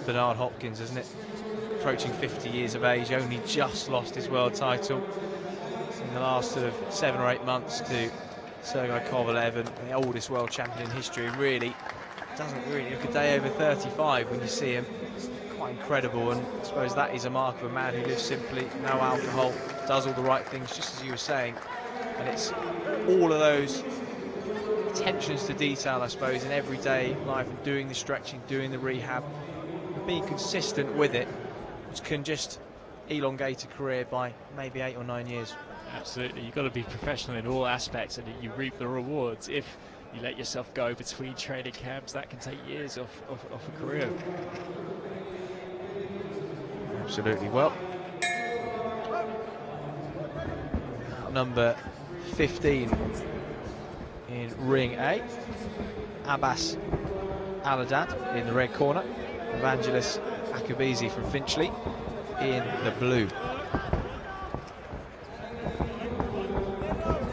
Bernard Hopkins, isn't it? Approaching 50 years of age, only just lost his world title in the last sort of 7 or 8 months to Sergei Kovalev, and the oldest world champion in history. Really doesn't really look a day over 35 when you see him. Quite incredible, and I suppose that is a mark of a man who lives simply, no alcohol, does all the right things, just as you were saying. And it's all of those attentions to detail, I suppose, in everyday life, and doing the stretching, doing the rehab, and being consistent with it, which can just elongate a career by maybe 8 or 9 years. Absolutely, you've got to be professional in all aspects, and you reap the rewards. If you let yourself go between training camps, that can take years off a career. Absolutely. Well, number 15 in ring A, Abbas Allahdad in the red corner, Vengelis Akubeze from Finchley in the blue.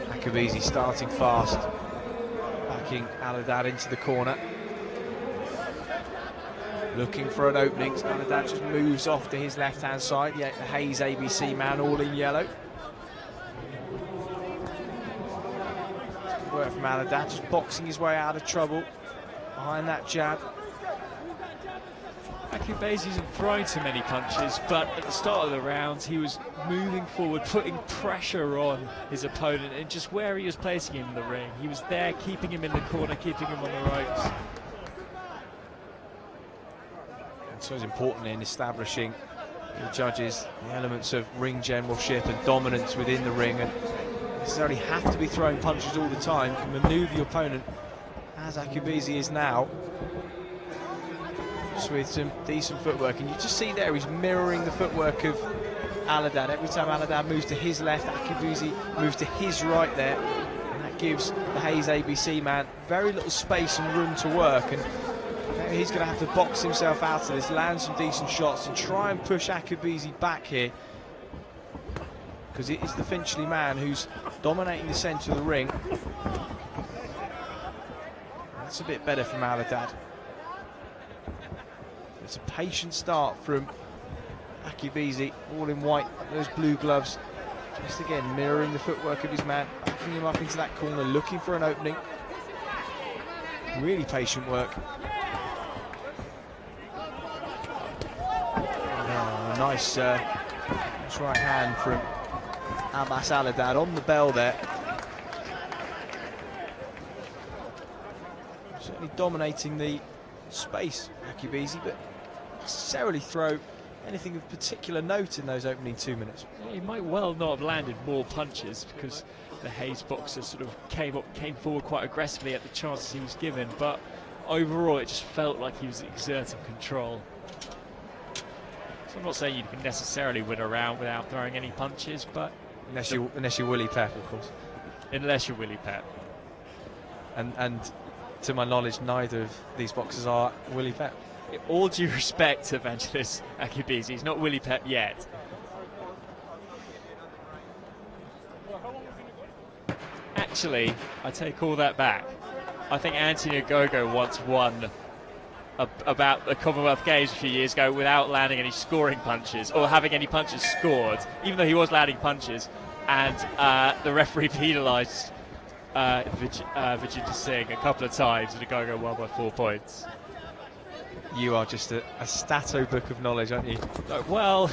Akubeze starting fast, backing Allahdad into the corner, looking for an opening. Allahdad just moves off to his left-hand side. Yeah, the Hayes ABC man, all in yellow. Good work from Allahdad, just boxing his way out of trouble behind that jab. Akubeze isn't throwing too many punches, but at the start of the round he was moving forward, putting pressure on his opponent, and just where he was placing him in the ring, he was there, keeping him in the corner, keeping him on the ropes. So it's important in establishing the judges the elements of ring generalship and dominance within the ring, and necessarily have to be throwing punches all the time. You can manoeuvre your opponent as Akubeze is now, just with some decent footwork, and you just see there he's mirroring the footwork of Allahdad. Every time Allahdad moves to his left, Akubeze moves to his right there, and that gives the Hayes ABC man very little space and room to work, and he's going to have to box himself out of this, land some decent shots and try and push Akubeze back here, because it is the Finchley man who's dominating the centre of the ring. That's a bit better from Allahdad. It's a patient start from Akubeze, all in white, those blue gloves, just again mirroring the footwork of his man, backing him up into that corner, looking for an opening. Really patient work. Nice right hand from Abbas Allahdad on the bell there. Certainly dominating the space, Akubeze, but not necessarily throw anything of particular note in those opening 2 minutes. He might well not have landed more punches, because the Hayes boxer sort of came forward quite aggressively at the chances he was given, but overall it just felt like he was exerting control. So I'm not saying you can necessarily win a round without throwing any punches, but unless you're Willie Pep, of course. Unless you're Willie Pep. And to my knowledge, neither of these boxers are Willie Pep. All due respect to Vengelis Akubeze, he's not Willie Pep yet. Actually, I take all that back. I think Anthony Ogogo once won about the Commonwealth Games a few years ago without landing any scoring punches or having any punches scored, even though he was landing punches, and the referee penalised Vijay Singh a couple of times, and Ogogo won by 4 points. You are just a stato book of knowledge, aren't you? Well,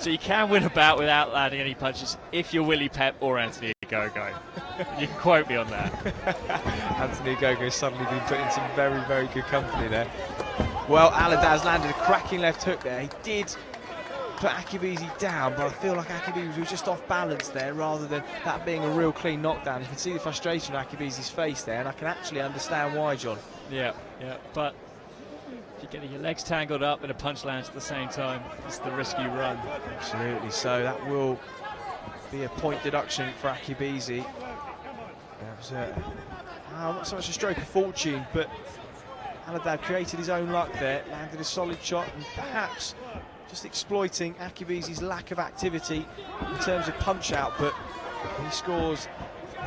you can win a bout without landing any punches if you're Willie Pep or Anthony Ogogo. You can quote me on that. Anthony Ogogo has suddenly been put in some very, very good company there. Well, Allahdad's landed a cracking left hook there. He did put Akubeze down, but I feel like Akubeze was just off balance there rather than that being a real clean knockdown. You can see the frustration on Akubeze's face there, and I can actually understand why, John. Yeah, but if you're getting your legs tangled up and a punch lands at the same time, it's the risk you run. Absolutely, so that will be a point deduction for Akubeze. That was not so much a stroke of fortune, but Allahdad created his own luck there, landed a solid shot, and perhaps just exploiting Akubeze's lack of activity in terms of punch output. He scores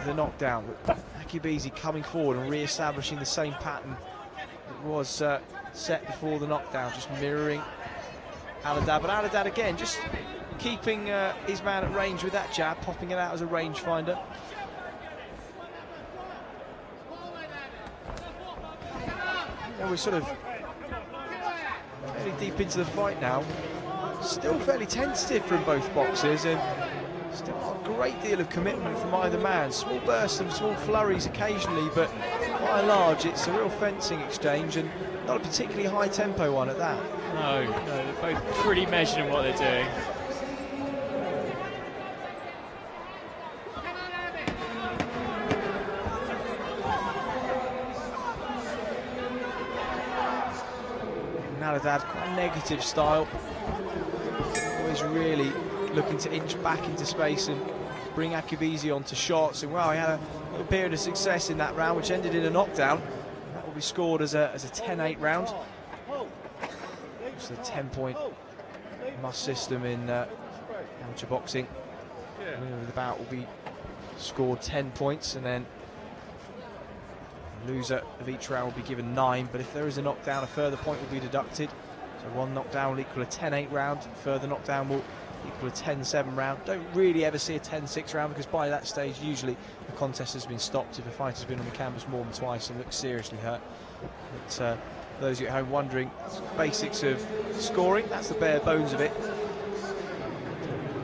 the knockdown. Akubeze coming forward and re-establishing the same pattern that was set before the knockdown, just mirroring Allahdad. But Allahdad again, just keeping his man at range with that jab, popping it out as a rangefinder. Yeah, we're sort of fairly deep into the fight now. Still fairly tentative from both boxers, and still not a great deal of commitment from either man. Small bursts and small flurries occasionally, but by and large it's a real fencing exchange, and not a particularly high tempo one at that. No, they're both pretty measured in what they're doing. Allahdad, quite a negative style. Always really looking to inch back into space and bring Akubeze onto shots. And well, he had a little period of success in that round, which ended in a knockdown. That will be scored as a 10-8 round. It's a 10-point must system in amateur boxing. The winner of the bout will be scored 10 points, and then the loser of each round will be given 9. But if there is a knockdown, a further point will be deducted. So one knockdown will equal a 10-8 round. Further knockdown will equal a 10-7 round. Don't really ever see a 10-6 round, because by that stage usually the contest has been stopped if a fighter's been on the canvas more than twice and looks seriously hurt. But for those of you at home wondering, basics of scoring, that's the bare bones of it.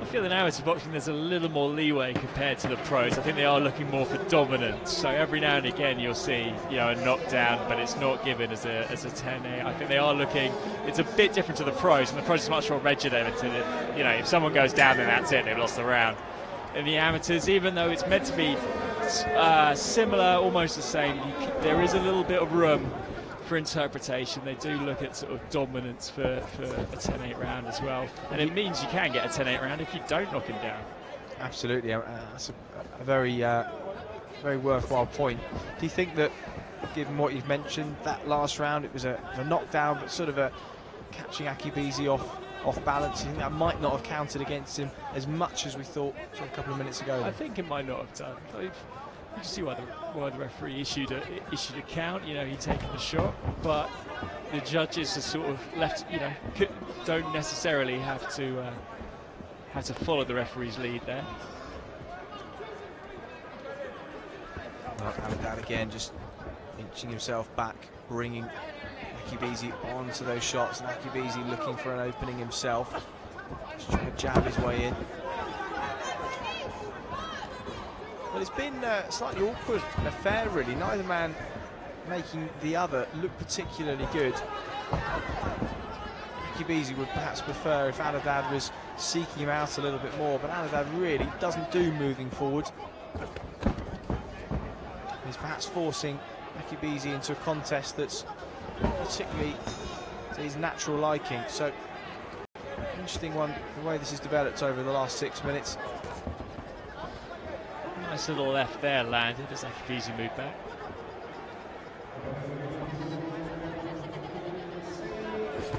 I feel in amateur boxing there's a little more leeway compared to the pros. I think they are looking more for dominance. So every now and again you'll see, a knockdown, but it's not given as a 10-8. I think they are looking. It's a bit different to the pros, and the pros is much more regimented. If someone goes down, then that's it. They've lost the round. In the amateurs, even though it's meant to be similar, almost the same, there is a little bit of room for interpretation. They do look at sort of dominance for a 10-8 round as well, and it means you can get a 10-8 round if you don't knock him down. Absolutely, that's a very very worthwhile point. Do you think that, given what you've mentioned, that last round it was a knockdown, but sort of a catching Akubeze off balance, you think that might not have counted against him as much as we thought a couple of minutes ago? I think it might not have done. You can see why the referee issued a count. He'd taken the shot, but the judges are sort of left. Don't necessarily have to follow the referee's lead there. Well, Allahdad again just inching himself back, bringing Akubeze onto those shots, and Akubeze looking for an opening himself, just trying to jab his way in. Well, it's been a slightly awkward affair, really. Neither man making the other look particularly good. Akubeze would perhaps prefer if Allahdad was seeking him out a little bit more, but Allahdad really doesn't do moving forward. He's perhaps forcing Akubeze into a contest that's particularly to his natural liking. So, interesting one, the way this has developed over the last 6 minutes. Nice little left there landed as Akubeze moved back.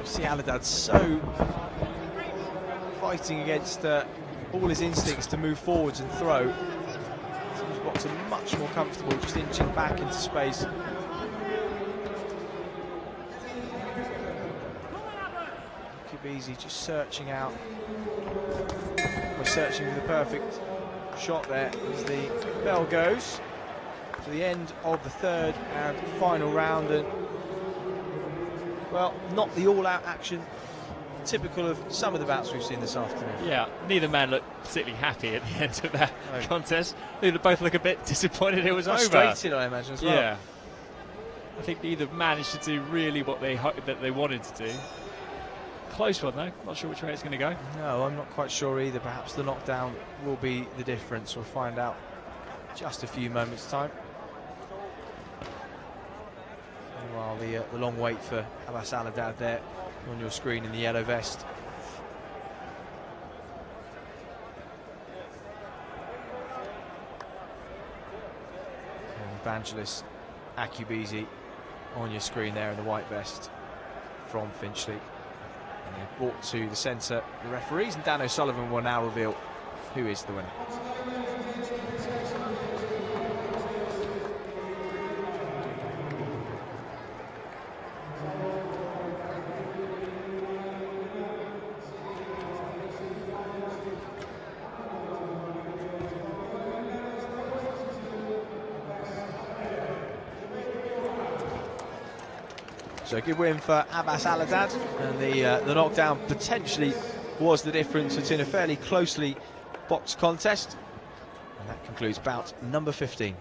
See Allahdad so fighting against all his instincts to move forwards and throw. Seems boxer much more comfortable just inching back into space. Akubeze just searching out. We're searching for the perfect shot there as the bell goes to the end of the third and final round, and well, not the all-out action typical of some of the bouts we've seen this afternoon. Yeah, neither man looked particularly happy at the end of that contest. They both look a bit disappointed it was over. Frustrated, I imagine, as well. Yeah, I think neither managed to do really what they wanted to do. Close one though, not sure which way it's going to go. No, I'm not quite sure either. Perhaps the knockdown will be the difference. We'll find out just a few moments' time. Meanwhile, the long wait for Abbas Allahdad there on your screen in the yellow vest. And Vengelis, Akubeze on your screen there in the white vest from Finchley. And they're brought to the centre, the referees, and Dan O'Sullivan will now reveal who is the winner. So a good win for Abbas Allahdad, and the knockdown potentially was the difference. It's in a fairly closely boxed contest. And that concludes bout number 15.